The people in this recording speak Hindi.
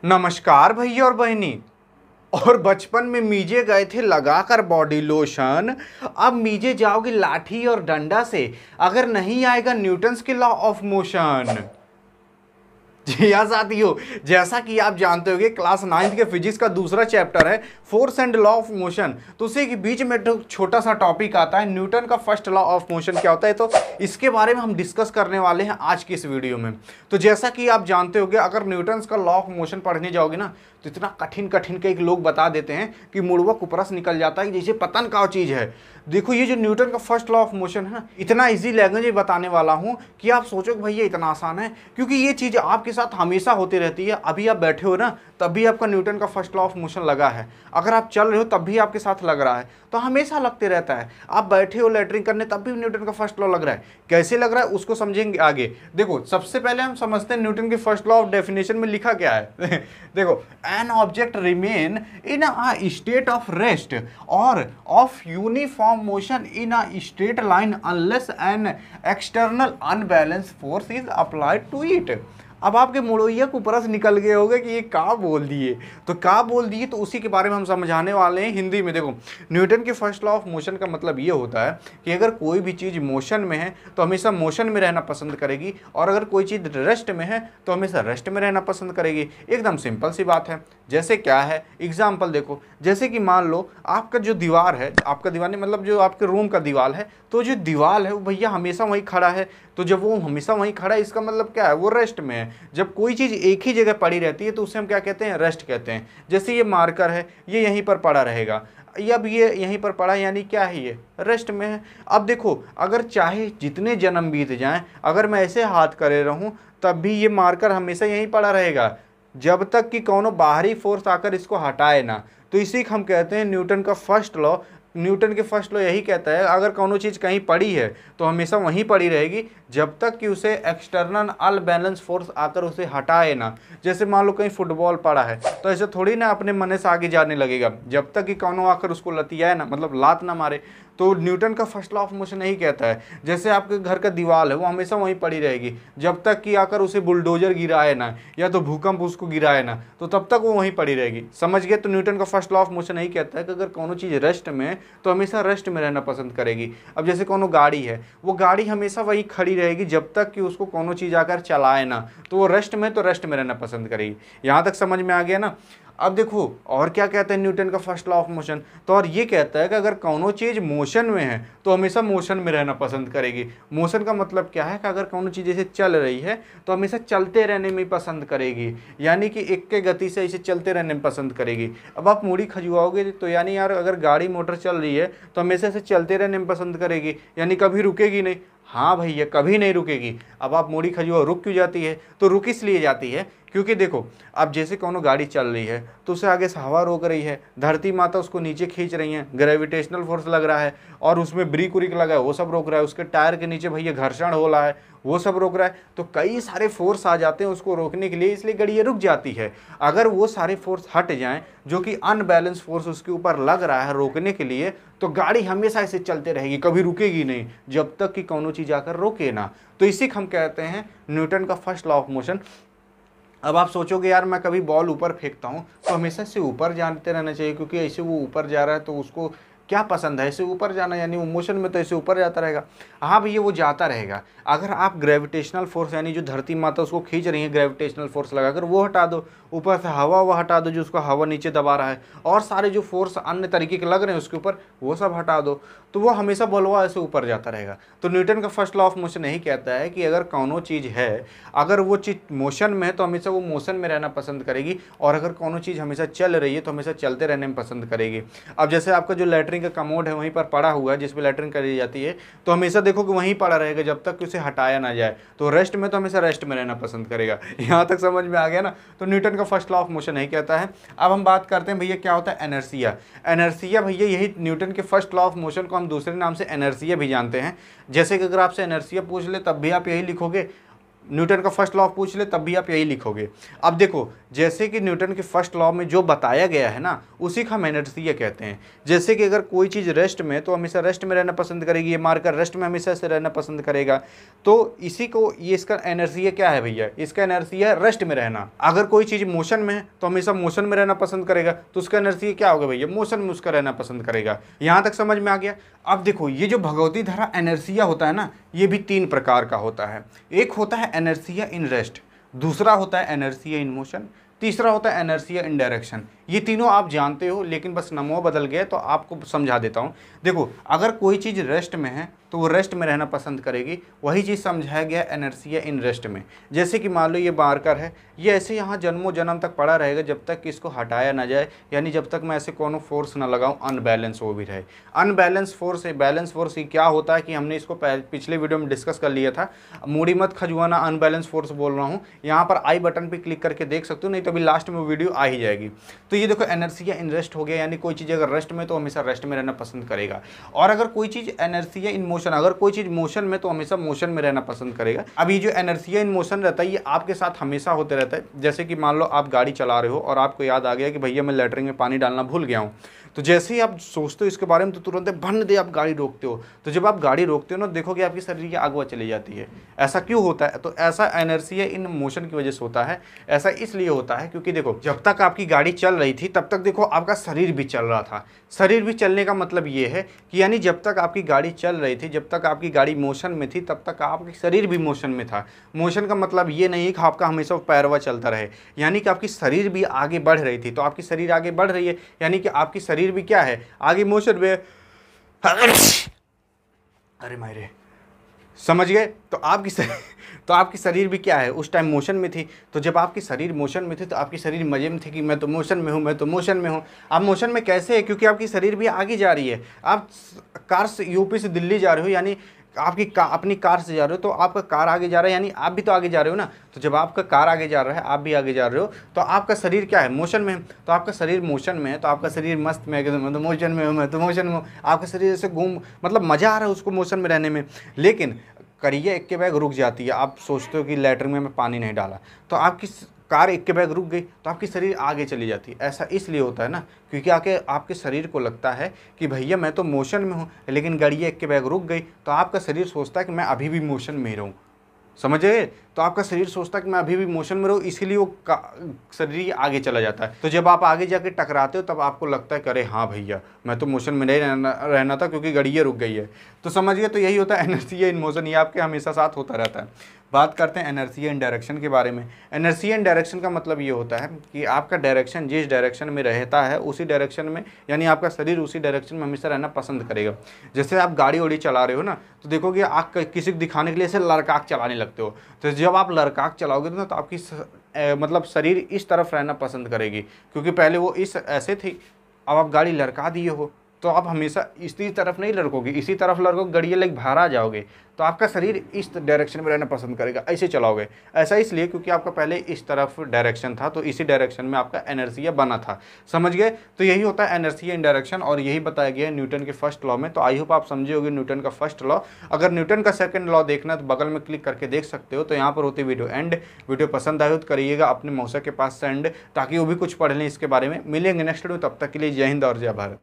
नमस्कार भैया और बहनी। और बचपन में मीजे गए थे लगाकर बॉडी लोशन, अब मीजे जाओगे लाठी और डंडा से अगर नहीं आएगा न्यूटन्स के लॉ ऑफ मोशन। जी हाँ साथियों, जैसा कि आप जानते होंगे क्लास 9th के फिजिक्स का दूसरा चैप्टर है force and law of motion. तो उसी के बीच में तो छोटा सा टॉपिक आता है न्यूटन का फर्स्ट लॉ ऑफ मोशन क्या होता है, तो इसके बारे में हम डिस्कस करने वाले हैं आज की इस वीडियो में। तो जैसा कि आप जानते होंगे अगर न्यूटन का लॉ ऑफ मोशन पढ़ने जाओगे ना तो इतना कठिन कठिन के एक लोग बता देते हैं कि मुड़वा कुपरस निकल जाता है जैसे पतन का चीज़ है। देखो ये जो न्यूटन का फर्स्ट लॉ ऑफ मोशन है ना, इतना इजी लैंग्वेज में बताने वाला हूँ कि आप सोचो कि भैया इतना आसान है, क्योंकि ये चीज़ आपके साथ हमेशा होती रहती है। अभी आप बैठे हो ना तब भी आपका न्यूटन का फर्स्ट लॉ ऑफ मोशन लगा है, अगर आप चल रहे हो तब भी आपके साथ लग रहा है, तो हमेशा लगते रहता है। आप बैठे हो लैट्रिन करने तब भी न्यूटन का फर्स्ट लॉ लग रहा है। कैसे लग रहा है उसको समझेंगे आगे। देखो सबसे पहले हम समझते हैं न्यूटन के फर्स्ट लॉ ऑफ डेफिनेशन में लिखा क्या है। देखो an object remain in a state of rest और of uniform motion in a straight line unless an external unbalance force is applied to it. अब आपके मुड़ोइया को परस निकल गए होंगे कि ये का बोल दिए, तो का बोल दिए, तो उसी के बारे में हम समझाने वाले हैं हिंदी में। देखो न्यूटन के फर्स्ट लॉ ऑफ मोशन का मतलब ये होता है कि अगर कोई भी चीज़ मोशन में है तो हमेशा मोशन में रहना पसंद करेगी, और अगर कोई चीज़ रेस्ट में है तो हमेशा रेस्ट में रहना पसंद करेगी। एकदम सिंपल सी बात है। जैसे क्या है एग्जाम्पल देखो, जैसे कि मान लो आपका जो दीवार है, आपका दीवार नहीं मतलब जो आपके रूम का दीवार है, तो जो दीवार है वो भैया हमेशा वहीं खड़ा है। तो जब वो हमेशा वहीं खड़ा है इसका मतलब क्या है, वो रेस्ट में है। जब कोई चीज़ एक ही जगह पड़ी रहती है तो उसे हम क्या कहते हैं, रेस्ट कहते हैं। जैसे ये मार्कर है, ये यहीं पर पड़ा रहेगा, अब ये यहीं पर पड़ा यानी क्या है, ये रेस्ट में है। अब देखो अगर चाहे जितने जन्म बीत जाएं, अगर मैं ऐसे हाथ करे रहूं तब भी ये मार्कर हमेशा यहीं पड़ा रहेगा जब तक कि कोनो बाहरी फोर्स आकर इसको हटाए ना। तो इसी को हम कहते हैं न्यूटन का फर्स्ट लॉ। न्यूटन के फर्स्ट लॉ यही कहता है अगर कोनो चीज़ कहीं पड़ी है तो हमेशा वहीं पड़ी रहेगी जब तक कि उसे एक्सटर्नल अनबैलेंस फोर्स आकर उसे हटाए ना। जैसे मान लो कहीं फुटबॉल पड़ा है तो ऐसे थोड़ी ना अपने मन से आगे जाने लगेगा जब तक कि कोनो आकर उसको लतियाए ना, मतलब लात ना मारे। तो न्यूटन का फर्स्ट लॉ ऑफ मोशन यही कहता है जैसे आपके घर का दीवार है वो हमेशा वहीं पड़ी रहेगी जब तक कि आकर उसे बुलडोजर गिराए ना या तो भूकंप उसको गिराए ना, तो तब तक वो वहीं पड़ी रहेगी। समझ गए। तो न्यूटन का फर्स्ट लॉ ऑफ मोशन यही कहता है कि अगर कोनो चीज़ रेस्ट में है तो हमेशा रेस्ट में रहना पसंद करेगी। अब जैसे कोनो गाड़ी है, वो गाड़ी हमेशा वहीं खड़ी रहेगी जब तक कि उसको कोनो चीज़ आकर चलाए ना, तो वो रेस्ट में तो रेस्ट में रहना पसंद करेगी। यहाँ तक समझ में आ गया ना। अब देखो और क्या कहते हैं न्यूटन का फर्स्ट लॉ ऑफ मोशन, तो और ये कहता है कि अगर कोनो चीज़ मोशन में है तो हमेशा मोशन में रहना पसंद करेगी। मोशन का मतलब क्या है कि अगर कोनो चीज़ ऐसे चल रही है तो हमेशा चलते रहने में पसंद करेगी, यानी कि एक के गति से इसे चलते रहने में पसंद करेगी। अब आप मूड़ी खजुआओगे तो यानी यार अगर गाड़ी मोटर चल रही है तो हमेशा से चलते रहने में पसंद करेगी, यानी कभी रुकेगी नहीं। हाँ भैया कभी नहीं रुकेगी। अब आप मूड़ी खजुआ रुक क्यों जाती है, तो रुक इसलिए जाती है क्योंकि देखो अब जैसे कोनो गाड़ी चल रही है तो उसे आगे से हवा रोक रही है, धरती माता उसको नीचे खींच रही है, ग्रेविटेशनल फोर्स लग रहा है, और उसमें ब्रेक उरिक लगा है वो सब रोक रहा है, उसके टायर के नीचे भैया घर्षण हो रहा है वो सब रोक रहा है। तो कई सारे फोर्स आ जाते हैं उसको रोकने के लिए, इसलिए गाड़ी रुक जाती है। अगर वो सारे फोर्स हट जाएं जो कि अनबैलेंस फोर्स उसके ऊपर लग रहा है रोकने के लिए, तो गाड़ी हमेशा ऐसे चलते रहेगी, कभी रुकेगी नहीं जब तक कि कोनो चीज़ आकर रोके ना। तो इसी को हम कहते हैं न्यूटन का फर्स्ट लॉ ऑफ मोशन। अब आप सोचोगे यार मैं कभी बॉल ऊपर फेंकता हूँ तो हमेशा से ऊपर जाते रहना चाहिए, क्योंकि ऐसे वो ऊपर जा रहा है तो उसको क्या पसंद है, ऐसे ऊपर जाना, यानी वो मोशन में तो ऐसे ऊपर जाता रहेगा। हाँ भैया वो जाता रहेगा। अगर आप ग्रेविटेशनल फोर्स यानी जो धरती माता उसको खींच रही है ग्रेविटेशनल फोर्स लगाकर वो हटा दो, ऊपर से हवा वो हटा दो जो उसको हवा नीचे दबा रहा है, और सारे जो फोर्स अन्य तरीके के लग रहे हैं उसके ऊपर वो सब हटा दो, तो वो हमेशा बलवा ऐसे ऊपर जाता रहेगा। तो न्यूटन का फर्स्ट लॉ ऑफ मोशन यही कहता है कि अगर कोनो चीज़ है, अगर वो चीज़ मोशन में है तो हमेशा वो मोशन में रहना पसंद करेगी, और अगर कोनो चीज़ हमेशा चल रही है तो हमेशा चलते रहने में पसंद करेगी। अब जैसे आपका जो लैट्रिन का कमोड है वहीं पर पड़ा हुआ है जिसमें लैट्रिन करी जाती है, तो हमेशा देखो कि वहीं पड़ा रहेगा जब तक कि उसे हटाया ना जाए। तो रेस्ट में तो हमेशा रेस्ट में रहना पसंद करेगा। यहाँ तक समझ में आ गया ना। तो न्यूटन का फर्स्ट लॉ ऑफ मोशन यही कहता है। अब हम बात करते हैं भैया क्या होता है एनर्सिया। एनर्सिया भैया यही न्यूटन के फर्स्ट लॉ ऑफ मोशन को हम दूसरे नाम से एनर्सिया भी जानते हैं। जैसे कि अगर आपसे एनर्सिया पूछ ले तब भी आप यही लिखोगे न्यूटन का फर्स्ट लॉ पूछ ले तब भी आप यही लिखोगे। अब देखो, जैसे कि न्यूटन के फर्स्ट लॉ में जो बताया गया है ना, उसी का हम इनर्शिया कहते हैं। जैसे कि अगर कोई चीज़ रेस्ट में, तो हमेशा रेस्ट में रहना पसंद करेगी, ये मारकर रेस्ट में हमेशा से रहना पसंद करेगा। तो इसी को, ये इसका इनर्शिया क्या है भैया, इसका इनर्शिया है रेस्ट में रहना। अगर कोई चीज़ मोशन में है तो हमेशा मोशन में रहना पसंद करेगा, तो उसका इनर्शिया क्या होगा भैया, मोशन में उसका रहना पसंद करेगा। यहाँ तक समझ में आ गया। अब देखो, ये जो भगवती धारा इनर्शिया होता है ना, ये भी 3 प्रकार का होता है। एक होता है इनर्शिया इन रेस्ट, दूसरा होता है इनर्शिया इन मोशन, तीसरा होता है इनर्शिया इन डायरेक्शन। ये तीनों आप जानते हो, लेकिन बस नमो बदल गए तो आपको समझा देता हूँ। देखो, अगर कोई चीज़ रेस्ट में है तो वो रेस्ट में रहना पसंद करेगी, वही चीज़ समझाया गया इनर्शिया इन रेस्ट में। जैसे कि मान लो ये मार्कर है, ये ऐसे यहाँ जन्मों जन्म तक पड़ा रहेगा जब तक कि इसको हटाया ना जाए, यानी जब तक मैं ऐसे कोनो फोर्स ना लगाऊं अनबैलेंस वो भी रहे। अनबैलेंस फोर्स है, बैलेंस फोर्स ही क्या होता है कि हमने इसको पिछले वीडियो में डिस्कस कर लिया था। मूडी मत खजुआना, अनबैलेंस फोर्स बोल रहा हूँ। यहाँ पर आई बटन पर क्लिक करके देख सकते हो, नहीं तो अभी लास्ट में वीडियो आ ही जाएगी। तो ये देखो, इनर्शिया इन रेस्ट हो गया, यानी कोई चीज़ अगर रेस्ट में तो हमेशा रेस्ट में रहना पसंद करेगा। और अगर कोई चीज़ इनर्शिया इन मोशन, अगर कोई चीज़ मोशन में तो हमेशा मोशन में रहना पसंद करेगा। अब ये जो इनर्शिया इन मोशन रहता है, ये आपके साथ हमेशा होते रहता है। जैसे कि मान लो आप गाड़ी चला रहे हो और आपको याद आ गया कि भैया मैं लैट्रिन में पानी डालना भूल गया हूँ, तो जैसे ही आप सोचते हो इसके बारे में तो तुरंत भन दे आप गाड़ी रोकते हो। तो जब आप गाड़ी रोकते हो ना, देखोगे आपकी शरीर की आग चली जाती है। ऐसा क्यों होता है? तो ऐसा इनर्शिया इन मोशन की वजह से होता है। ऐसा इसलिए होता है क्योंकि देखो, जब तक आपकी गाड़ी चल रही थी तब तक देखो आपका शरीर भी चल रहा था। शरीर भी चलने का मतलब ये है कि यानी जब तक आपकी गाड़ी चल रही थी, जब तक आपकी गाड़ी मोशन में थी, तब तक आपका शरीर भी मोशन में था। मोशन का मतलब ये नहीं कि आपका हमेशा पैरवा चलता रहे, यानी कि आपकी शरीर भी आगे बढ़ रही थी। तो आपकी शरीर आगे बढ़ रही है, यानी कि आपकी शरीर भी क्या है, आगे मोशन में। अरे मायरे, समझ गए? तो आपकी शरीर भी क्या है, उस टाइम मोशन में थी। तो जब आपकी शरीर मोशन में थी तो आपकी शरीर मजे में थी कि मैं तो मोशन में हूँ, मैं तो मोशन में हूँ। आप मोशन में कैसे है? क्योंकि आपकी शरीर भी आगे जा रही है। आप कार से यूपी से दिल्ली जा रहे हो, यानी आपकी अपनी कार से जा रहे हो, तो आपका कार आगे जा रहा है, यानी आप भी तो आगे जा रहे हो ना। तो जब आपका कार आगे जा रहा है, आप भी आगे जा रहे हो, तो आपका शरीर क्या है, मोशन में है। तो आपका शरीर मोशन में है, तो आपका शरीर मस्त में है, मैं तो मोशन में हूँ, मैं तो मोशन में हूँ। आपका शरीर ऐसे घूम, मतलब मज़ा आ रहा है उसको मोशन में रहने में। लेकिन करिए एक के बैग रुक जाती है, आप सोचते हो कि लैट्रिन में मैं पानी नहीं डाला, तो आपकी कार एक के बैग रुक गई, तो आपकी शरीर आगे चली जाती है। ऐसा इसलिए होता है ना, क्योंकि आपके शरीर को लगता है कि भैया मैं तो मोशन में हूँ, लेकिन गाड़ी एक के बैग रुक गई, तो आपका शरीर सोचता है कि मैं अभी भी मोशन में ही रहूँ। समझे? तो आपका शरीर सोचता है कि मैं अभी भी मोशन में रहूँ, इसीलिए वो शरीर आगे चला जाता है। तो जब आप आगे जाके टकराते हो तब आपको लगता है कि अरे हाँ भैया मैं तो मोशन में नहीं रहना था, क्योंकि गाड़ी रुक गई है। तो समझिए, तो यही होता है इनर्शिया इन मोशन, ये आपके हमेशा साथ होता रहता है। बात करते हैं इनर्शिया इन डायरेक्शन के बारे में। इनर्शिया इन डायरेक्शन का मतलब ये होता है कि आपका डायरेक्शन जिस डायरेक्शन में रहता है उसी डायरेक्शन में, यानी आपका शरीर उसी डायरेक्शन में हमेशा रहना पसंद करेगा। जैसे आप गाड़ी वाड़ी चला रहे हो ना, तो देखोगे आप किसी को दिखाने के लिए ऐसे लड़काक चलाने लगते हो। तो जब आप लड़काक चलाओगे ना, तो आपकी मतलब शरीर इस तरफ रहना पसंद करेगी, क्योंकि पहले वो इस ऐसे थी, अब आप गाड़ी लड़का दिए हो, तो आप हमेशा इसी तरफ नहीं लड़कोगे, इसी तरफ लड़कोगे, गड़िया लेके बाहर आ जाओगे, तो आपका शरीर इस डायरेक्शन में रहना पसंद करेगा, ऐसे चलाओगे। ऐसा इसलिए क्योंकि आपका पहले इस तरफ डायरेक्शन था, तो इसी डायरेक्शन में आपका इनर्शिया बना था। समझ गए? तो यही होता है इनर्शिया इन डायरेक्शन, और यही बताया गया है न्यूटन के फर्स्ट लॉ में। तो आई होप आप समझे होगे न्यूटन का फर्स्ट लॉ। अगर न्यूटन का सेकंड लॉ देखना है तो बगल में क्लिक करके देख सकते हो। तो यहाँ पर होती वीडियो एंड। वीडियो पसंद आए तो करिएगा अपने मौसा के पास सेंड, ताकि वो भी कुछ पढ़ लें इसके बारे में। मिलेंगे नेक्स्ट वीडियो, तब तक के लिए जय हिंद और जय भारत।